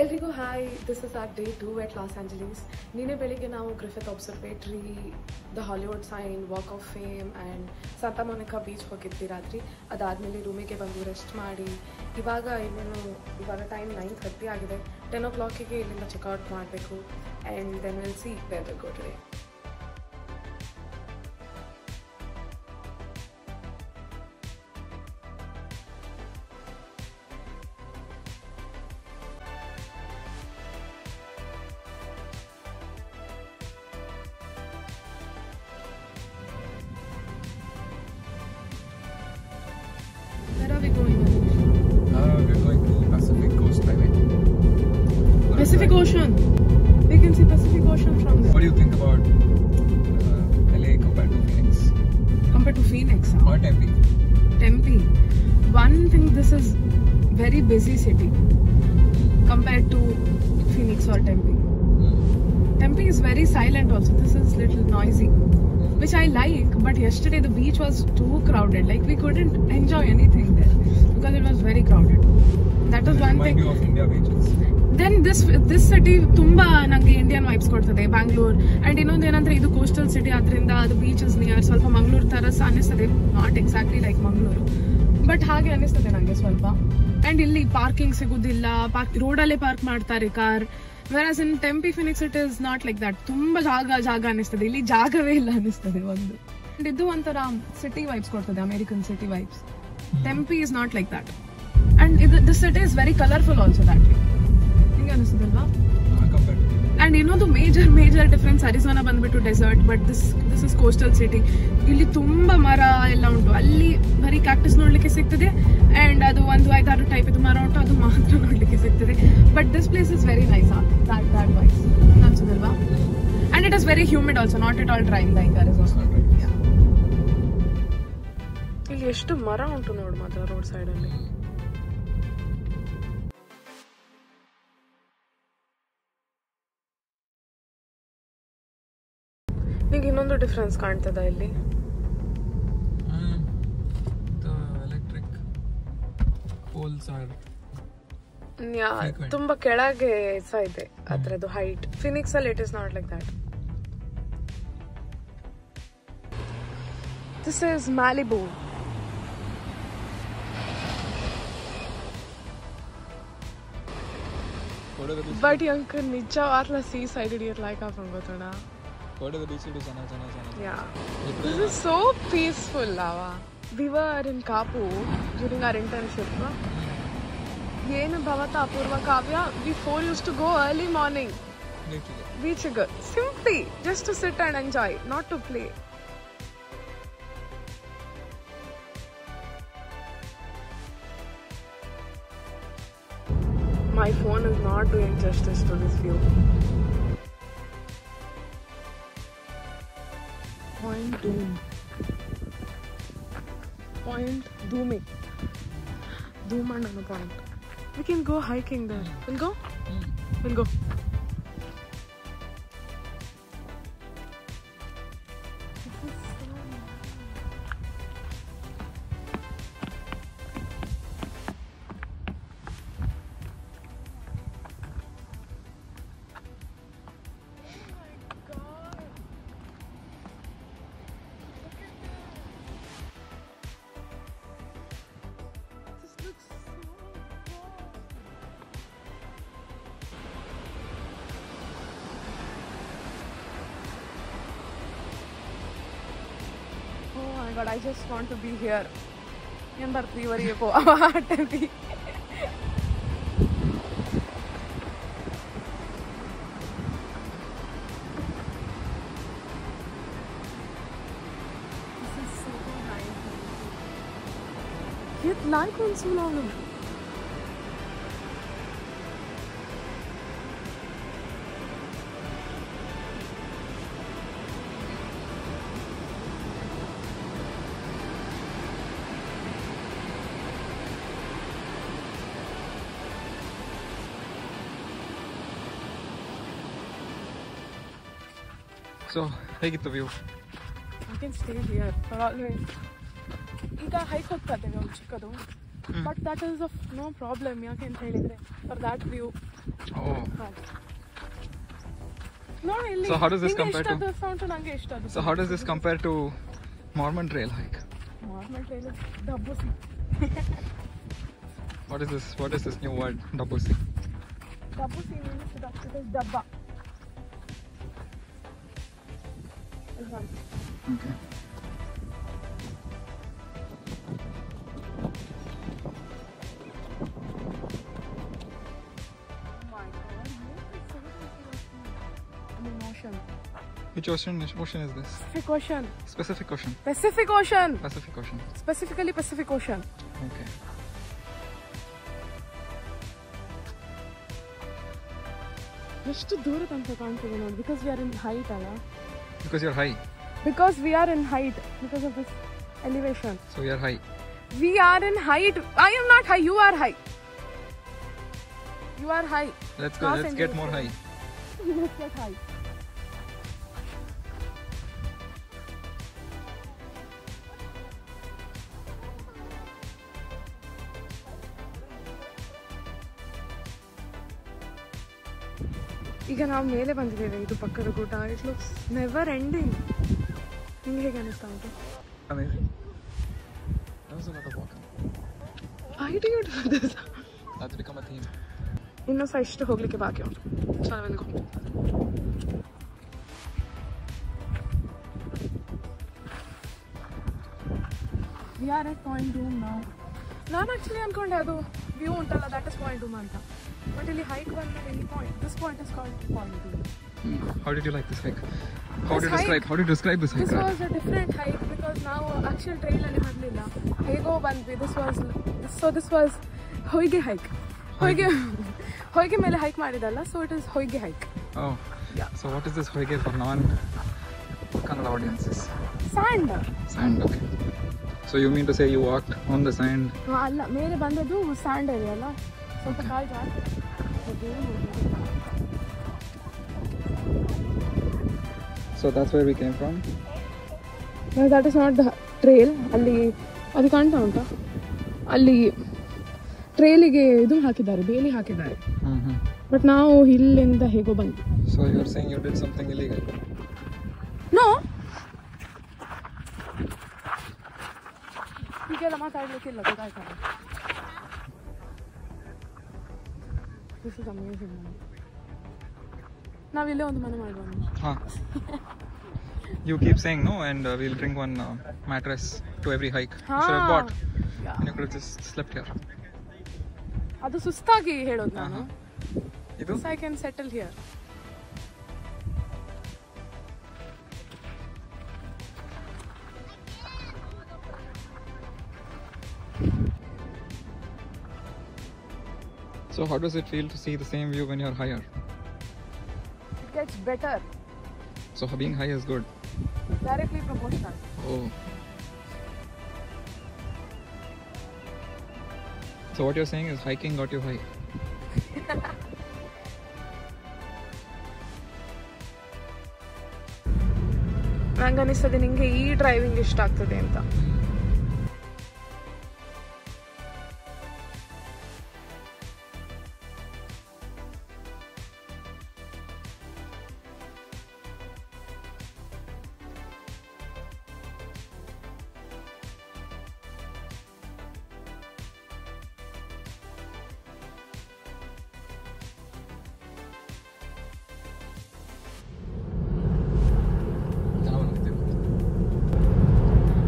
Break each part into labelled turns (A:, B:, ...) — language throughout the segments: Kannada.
A: ಎಲ್ರಿಗೂ hi, this is our day 2 at Los Angeles. ನಿನ್ನೆ ಬೆಳಿಗ್ಗೆ ನಾವು Griffith observatory, the Hollywood sign, walk of fame and Santa Monica beach ಹೋಗಿದ್ವಿ ರಾತ್ರಿ. ಅದಾದಮೇಲೆ ರೂಮಿಗೆ ಬಂದು ರೆಸ್ಟ್ ಮಾಡಿ ಇವಾಗ ಟೈಮ್ 9:30 ಆಗಿದೆ. 10 o'clock ಇಲ್ಲಿಂದ ಚೆಕ್ಔಟ್ ಮಾಡಬೇಕು and then will see where will go today. Where are we going?
B: We're going to Pacific Coast Highway.
A: Pacific Ocean. We can see Pacific Ocean from there.
B: What do you think about LA compared to Phoenix?
A: Compared to Phoenix?
B: Or Tempe?
A: Tempe. One thing, this is very busy city compared to Phoenix or Tempe. Tempe is very silent also. This is little noisy, which I like, but yesterday the beach was too crowded. Like we couldn't enjoy anything there because it was very crowded. That was one thing.
B: Remind you of India beaches.
A: Then this city ತುಂಬಾ ನಂಗೆ ಇಂಡಿಯನ್ ವೈಬ್ಸ್ ಕೊಡ್ತದೆ, ಬ್ಯಾಂಗ್ಳೂರ್. ಅಂಡ್ ಇನ್ನೊಂದು ಏನಂದ್ರೆ ಇದು ಕೋಸ್ಟಲ್ ಸಿಟಿ ಆದ್ರಿಂದ ಅದು ಬೀಚಸ್ ನಿಯರ್ ಸ್ವಲ್ಪ ಮಂಗಳೂರು ತರ ಅನಿಸ್ತದೆ. Not exactly like Mangaluru, but ಹಾಗೆ ಅನಿಸ್ತದೆ ನಂಗೆ ಸ್ವಲ್ಪ. ಅಂಡ್ ಇಲ್ಲಿ ಪಾರ್ಕಿಂಗ್ ಸಿಗುದಿಲ್ಲ, ರೋಡಲ್ಲೇ ಪಾರ್ಕ್ ಮಾಡ್ತಾರೆ car. Whereas in Tempe, Phoenix, it is not like that. ತುಂಬಾ ಜಾಗ ಅನಿಸ್ತದೆ, ಇಲ್ಲಿ ಜಾಗವೇ ಇಲ್ಲ ಅನಿಸ್ತದೆ ಒಂದು. ಇದು ಒಂಥರ ಸಿಟಿ ವೈಬ್ಸ್ ಕೊಡ್ತದೆ, American city vibes. Tempe is not like that. And this city is very colorful also that way. ಹಿಂಗೆ ಅನಿಸ್ತದಲ್ವಾ? ಅಂಡ್ ಇನ್ನೊಂದು ಮೇಜರ್ ಡಿಫ್ರೆನ್ಸ್, ಅರಿಜೋನಾ ಬಂದ್ಬಿಟ್ಟು desert, but this is coastal city. ಇಲ್ಲಿ ತುಂಬಾ ಮರ ಎಲ್ಲ ಉಂಟು. ಅಲ್ಲಿ ಬರೀ ಕ್ಯಾಕ್ಟಸ್ ನೋಡ್ಲಿಕ್ಕೆ ಸಿಗ್ತದೆ, ಅಂಡ್ ಅದು ಒಂದು 5-6 ಟೈಪ್ ಇದು ಮರ ಉಂಟು, ಅದು ಮಾತ್ರ ನೋಡ್ಲಿಕ್ಕೆ ಸಿಗ್ತದೆ. But this place is very nice, that wise ಅನ್ಸುದಲ್ವಾ? And it is very humid also, not at all dry like Arizona. ಇಲ್ಲಿ ಎಷ್ಟು ಮರ ಉಂಟು ನೋಡು ಮಾತ್ರ ರೋಡ್ ಸೈಡ್ ಅಲ್ಲಿ. ನಿಂಗೆ ಇನ್ನೊಂದು ಡಿಫ್ರೆನ್ಸ್ ಕಾಣ್ತದ ಇಲ್ಲಿ?
B: ಎಲೆಕ್ಟ್ರಿಕ್ ಪೋಲ್ಸ್ ಆರ್
A: ತುಂಬಾ ಕೆಳಗೆ ಸಹ ಇದೆ ಅದ್ರದ್ದು ಹೈಟ್. ಫಿನಿಕ್ಸ್ ಅಲ್ಲಿ it is not like that. This is Malibu. But ಯಂಕ ನಿಜವಾಗ್ಲ ಸೀ ಸೈಡ್ ಹಿಡಿಯರ್ಲಾಯ್ಕ ಗೊತ್ತೋಣ. Yeah, this is so peaceful, Lava. We were in Kapu during our internship. Yenu bhavata apurva kavya. We four used to go early morning. Beach go simply just to sit and enjoy, not to play. My phone is not doing justice to this view. Point Dooming. Doom and a point. We can go hiking there. We'll go? We'll go. God, I just want to be here. Yan barthi variye ko Tempe. This is so nice. Ye laan kaun si log?
B: So, ಹೇಗಿತ್ತು view?
A: I can stay here for always. ಈಗ ಹೈಕ್ ಹೋಗ್ತಾ ಇದ್ದೇವೆ ಒಂದು ಚಿಕ್ಕದು, but that is of no problem. ಯಾಕೆ ಅಂತ ಹೇಳಿದ್ರೆ ಫಾರ್ ದ್ಯಾಟ್ ವ್ಯೂ
B: Oh.
A: ನೋಡಿ ಇಲ್ಲಿ.
B: So how does this compare to?
A: ಇಷ್ಟ ಫೌಂಟೇನ್ ನಂಗೆ ಇಷ್ಟ ಅದು.
B: So how does this compare to Mormon Trail hike?
A: Mormon Trail ಡಬ್ಬುಸಿ.
B: What is this? What is this new word? Dabbusi.
A: Dabbusi means that it is dabba.
B: Okay.
A: Ocean.
B: Which ocean? Which ocean is this?
A: Pacific Ocean.
B: Pacific Ocean.
A: Pacific Ocean.
B: Pacific Ocean.
A: Specifically Pacific Ocean.
B: Okay.
A: ಎಷ್ಟು ದೂರ ತನಕ ಕಾಣ್ತದೆ ನೋಡಿ because we are in height ಅಲ್ಲ
B: Because you're high.
A: Because we are in height because of this elevation
B: So you're high.
A: We are in height I am not high you are high you are high
B: Let's go. Let's get more high.
A: let's get high ಈಗ ನಾವು ಮೇಲೆ ಬಂದಿದ್ದೇವೆ ಇದು ಪಕ್ಕದ ಗುಡ್ಡ ಇಟ್ ಲುಕ್ಸ್ ನೆವರ್ ಎಂಡಿಂಗ್ ನಿಮ್ಗೆ ಹೇಗೆ ಅನಿಸ್ತಾ ಉಂಟು
B: Amazing. That was a lot of walking.
A: Why do you do this?
B: That's become a theme.
A: ಇನ್ನೂ ಸಹ ಇಷ್ಟು ಹೋಗ್ಲಿಕ್ಕೆ ಬಾಕಿ ಉಂಟು ಚೆನ್ನಾಗಿ ವಿ ಆರ್ ಎಟ್ ಪಾಯಿಂಟ್ ಡೂಮ್ ನಾವು ನಾನು ಆ್ಯಕ್ಚುಲಿ ಅಂದ್ಕೊಂಡೆ ಅದು ವ್ಯೂ ಉಂಟಲ್ಲ ದಟ್ ಇಸ್ ಪಾಯಿಂಟ್ ಡೂಮ್ ಅಂತ ಬಟ್ ಇಲ್ಲಿ ಹೈಕ್ ಬಂದ ಈ point this point is called point Dume
B: How did you like this hike? How do you describe this hike?
A: This was a different hike because ನಾವು actual trail ಅಲ್ಲಿ ಬರಲಿಲ್ಲ ಹೇಗೋ ಬಂದ್ವಿ this was ಹೊಯ್ಗೆ hike ಹೊಯ್ಗೆ ಮೇಲೆ ಹೈಕ್ ಮಾಡಿದಲ್ಲ so it is ಹೊಯ್ಗೆ hike.
B: Oh
A: yeah.
B: So what is this ಹೊಯ್ಗೆ for non-Kannada audiences?
A: Sand.
B: Okay. So you mean to say you walked on the sand?
A: ಅಲ್ಲ ಮೇಲೆ ಬಂದದ್ದು ಸ್ಯಾಂಡ್ ಏರಿಯಾ ಅಲ್ಲ ಸ್ವಲ್ಪ ಕಾಲು ಜಾಸ್ತಿ.
B: So that's where we came from?
A: No, that is not the trail. ಅಲ್ಲಿ ಅದು ಕಾಣ್ತಾ ಉಂಟಾ ಅಲ್ಲಿ ಟ್ರೇಲಿಗೆ ಇದು ಹಾಕಿದ್ದಾರೆ ಬೇಲಿ ಹಾಕಿದ್ದಾರೆ ಬಟ್ ನಾವು ಇಲ್ಲಿಂದ ಹೇಗೋ ಬಂದ್ವಿ.
B: So you're saying you did something illegal?
A: No. ಹೀಗೆಲ್ಲ ಮಾತಾಡ್ಲಿಕ್ಕಿಲ್ಲ ಗೊತ್ತಾಯ್ತಲ್ಲ. This is amazing. ನಾವಿಲ್ಲೇ ಒಂದು ಮನೆ ಮಾಡ್ಬೋದು.
B: Huh. You keep saying no and we'll bring one mattress to every hike. You should have bought.
A: Yeah.
B: And you could have just slept here.
A: ಅದು ಸುಸ್ತಾಗಿ ಹೇಳೋದು ನಾನು.
B: ಇದು?
A: So I can settle here.
B: So how does it feel to see the same view when you're higher?
A: It gets better.
B: So being high is good?
A: Directly proportional.
B: Oh. So what you're saying is hiking got you high?
A: ನಂಗೆ ಅನಿಸ್ತದೆ ನಿಂಗೆ ಈ ಡ್ರೈವಿಂಗ್ ಇಷ್ಟ ಆಗ್ತದೆ ಅಂತ.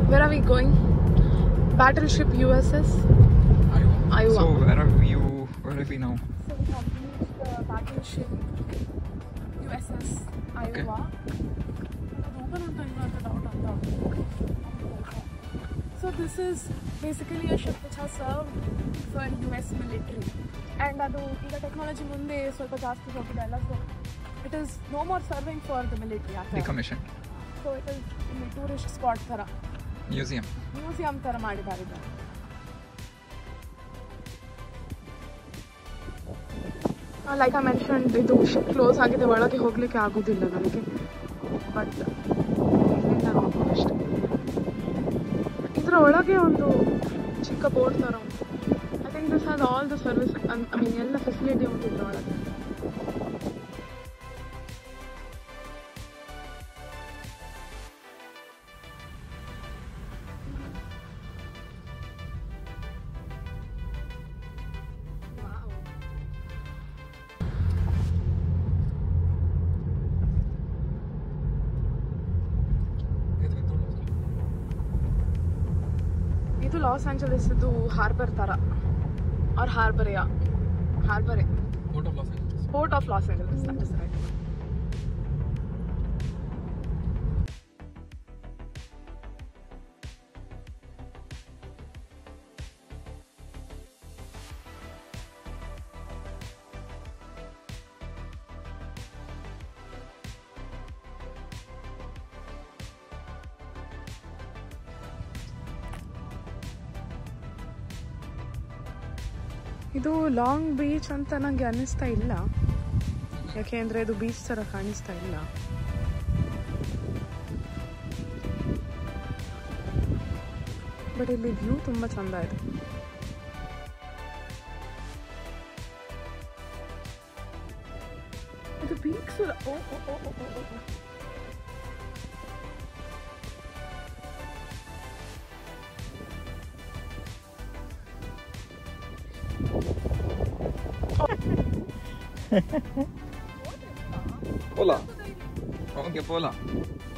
A: Where are we going? Battleship USS Iowa.
B: So where are we now?
A: So we have reached the battleship USS Iowa. So this is basically a ship which has served for US military. And ಅದು ಈಗ ಟೆಕ್ನಾಲಜಿ ಮುಂದೆ ಸ್ವಲ್ಪ ಜಾಸ್ತಿ ಹೋಗಿದೆ ಅಲ್ಲ so it is no more serving for the military.
B: Decommissioned.
A: So it is ಇಲ್ಲಿ ಟೂರಿಸ್ಟ್ ಸ್ಪಾಟ್ ಥರ ಮ್ಯೂಸಿಯಂ ಥರ ಮಾಡಿದ್ದಾರೆ ಇದನ್ನು. ಲೈಕ್ ಐ ಮೆನ್ಷನ್ ಇದು ಶಿಪ್ ಕ್ಲೋಸ್ ಆಗಿದೆ ಒಳಗೆ ಹೋಗಲಿಕ್ಕೆ ಆಗೋದಿಲ್ಲ ನನಗೆ ಬಟ್ ಇಲ್ಲಿಂದ ನೋಡ್ಬೋದು ಅಷ್ಟೇ. ಇದರ ಒಳಗೆ ಒಂದು ಚಿಕ್ಕ ಬೋಟ್ ಥರ ಉಂಟು. I think this has all the service I mean ಎಲ್ಲ ಫೆಸಿಲಿಟಿ ಉಂಟು ಇದರ ಒಳಗೆ. ಇದು ಲಾಸ್ ಆಂಜಲೀಸ್ ಇದು ಹಾರ್ಬರ್ ತರ और हार्बर या हार्बर है port of Los Angeles that is right. ಇದು ಲಾಂಗ್ ಬೀಚ್ ಅಂತ ನನಗೆ ಅನ್ನಿಸ್ತಾ ಇಲ್ಲ, ಯಾಕೆಂದ್ರೆ ಇದು ಬೀಚ್ ತರ ಕಾಣಿಸ್ತಾ ಇಲ್ಲ. ಬಟ್ ಇಲ್ಲಿ ವ್ಯೂ ತುಂಬಾ ಚಂದ ಇದೆ. ಇದು beach
B: Pola. Okay, Pola.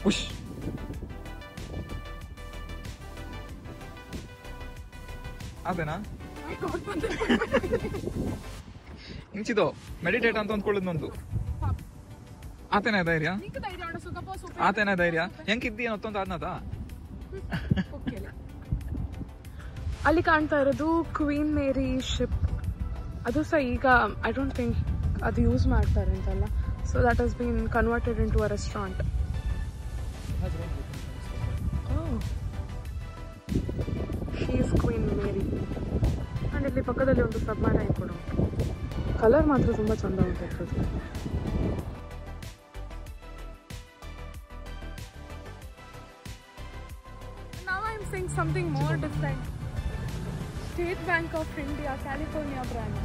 B: Push. ಅದೇನಾ ಇಂಚಿದು ಮೆಡಿಟೇಟ್ ಅಂತ ಅಂದ್ಕೊಳ್ಳೋದು ನಂದು. ಆತೇನ ಧೈರ್ಯ ಆತೇನ ಧೈರ್ಯ ಹೆಂಗಿದ್ದೀಯ ಮತ್ತೊಂದು ಆದ್ನದ.
A: ಅಲ್ಲಿ ಕಾಣ್ತಾ ಇರೋದು ಕ್ವೀನ್ ಮೇರಿ ಶಿಪ್. ಅದು ಸಹ ಈಗ ಐ ಡೋಂಟ್ ಥಿಂಕ್ ಅದು ಯೂಸ್ ಮಾಡ್ತಾರೆ ಅಂತಲ್ಲ. So that has been converted into a restaurant. She is Queen Mary. And ಇಲ್ಲಿ ಪಕ್ಕದಲ್ಲಿ ಒಂದು ಸಬ್ಮರೈನ್ ಕೂಡ ಉಂಟು. ಕಲರ್ ಮಾತ್ರ ತುಂಬ ಚಂದ ಉಂಟು. Now I am seeing something more different. State Bank of India, California branch.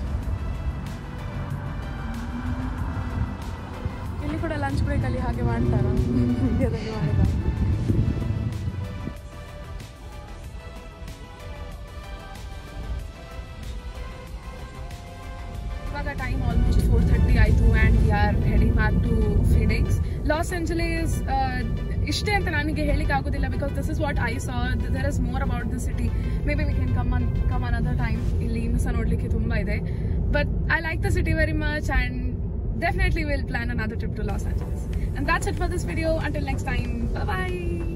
A: ಇಲ್ಲಿ ಕೂಡ ಲಂಚ್ ಬ್ರೇಕ್ ಅಲ್ಲಿ ಹಾಗೆ ಮಾಡ್ತಾರ ಇಂಡಿಯಾದಲ್ಲಿ ಮಾಡಿದ. ಇವಾಗ ಟೈಮ್ ಆಲ್ಮೋಸ್ಟ್ 4:30 ಆಯಿತು and we are heading back to Phoenix. Los Angeles ಇಷ್ಟೇ ಅಂತ ನನಗೆ ಹೇಳಿಕ್ಕೆ ಆಗೋದಿಲ್ಲ, because this is what I saw. There is more about the city. Maybe we can come another time. ಇಲ್ಲಿ ಇನ್ನೂ ಸಹ ನೋಡಲಿಕ್ಕೆ ತುಂಬ ಇದೆ. But I like the city very much and definitely we'll plan another trip to Los Angeles. And that's it for this video. Until next time, bye bye.